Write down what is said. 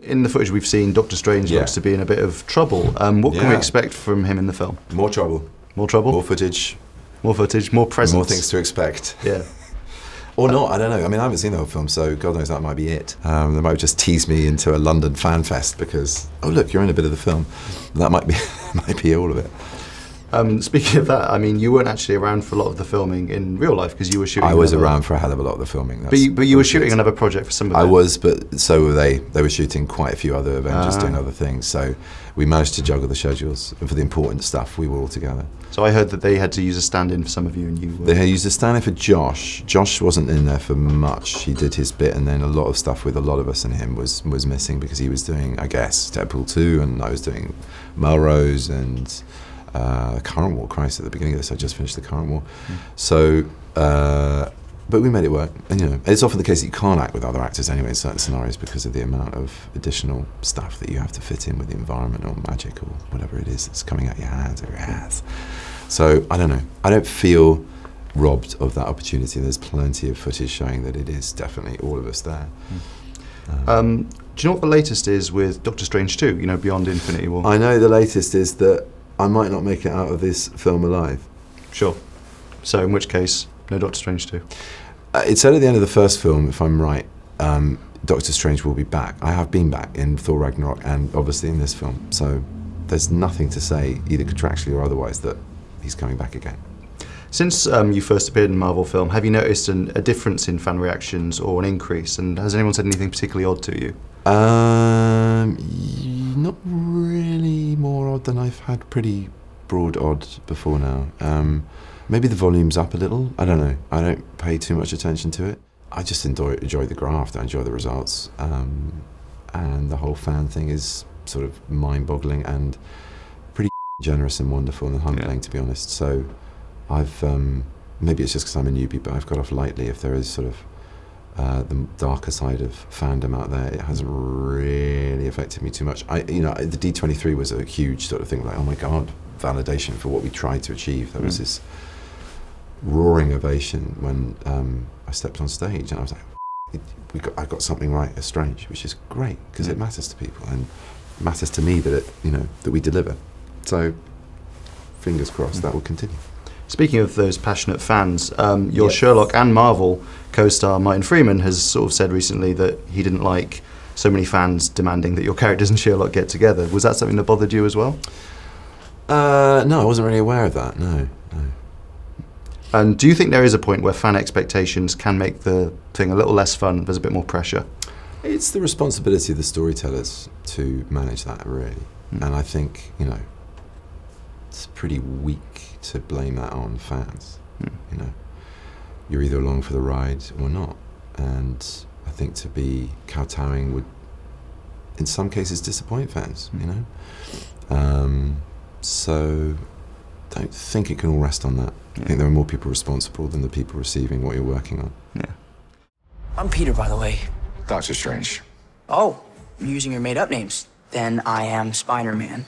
In the footage we've seen, Doctor Strange looks to be in a bit of trouble. What can we expect from him in the film? More trouble. More trouble? More footage. More footage, more presence. More things to expect. Yeah. Or not, I don't know. I mean, I haven't seen the whole film, so God knows that might be it. They might have just teased me into a London fan fest because, oh look, you're in a bit of the film. That might be all of it. Speaking of that, I mean, you weren't actually around for a lot of the filming in real life because you were shooting. I was around for a hell of a lot of the filming. But you were shooting another project for some of it. I was, but so were they. They were shooting quite a few other Avengers, doing other things. So we managed to juggle the schedules. And for the important stuff, we were all together. So I heard that they had to use a stand-in for some of you, and you were... They had used a stand-in for Josh. Josh wasn't in there for much. He did his bit, and then a lot of stuff with a lot of us and him was missing because he was doing, I guess, Deadpool 2, and I was doing Melrose and Current War. Christ, at the beginning of this, I just finished the Current War. So, but we made it work. And you know, it's often the case that you can't act with other actors anyway in certain scenarios because of the amount of additional stuff that you have to fit in with the environment or magic or whatever it is that's coming out your hands or your ass. So I don't know. I don't feel robbed of that opportunity. There's plenty of footage showing that it is definitely all of us there. Do you know what the latest is with Doctor Strange 2, you know, Beyond Infinity War? I know the latest is that I might not make it out of this film alive. Sure. So in which case, no Doctor Strange 2? It said at the end of the first film, if I'm right, Doctor Strange will be back. I have been back in Thor Ragnarok and obviously in this film. So there's nothing to say, either contractually or otherwise, that he's coming back again. Since you first appeared in a Marvel film, have you noticed a difference in fan reactions or an increase? And has anyone said anything particularly odd to you? Not really more odd than I've had pretty broad odd before now. Maybe the volume's up a little. I don't know. I don't pay too much attention to it. I just enjoy the graft. I enjoy the results. And the whole fan thing is sort of mind-boggling and pretty generous and wonderful and humbling, to be honest. So I've, maybe it's just because I'm a newbie, but I've got off lightly. If there is sort of the darker side of fandom out there, it hasn't really affected me too much. You know, the D23 was a huge sort of thing, like, oh my God, validation for what we tried to achieve. There was this roaring ovation when I stepped on stage, and I was like, I got something right as Strange, which is great because it matters to people and it matters to me that that we deliver. So, fingers crossed that will continue. Speaking of those passionate fans, your Sherlock and Marvel co-star Martin Freeman has sort of said recently that he didn't like so many fans demanding that your characters and Sherlock get together. Was that something that bothered you as well? No, I wasn't really aware of that, no. And do you think there is a point where fan expectations can make the thing a little less fun, there's a bit more pressure? It's the responsibility of the storytellers to manage that, really. And I think, it's pretty weak to blame that on fans. You're either along for the ride or not. And I think to be kowtowing would, in some cases, disappoint fans, So, don't think it can all rest on that. I think there are more people responsible than the people receiving what you're working on. Yeah. I'm Peter, by the way. Doctor Strange. Oh, you're using your made-up names. Then I am Spider-Man.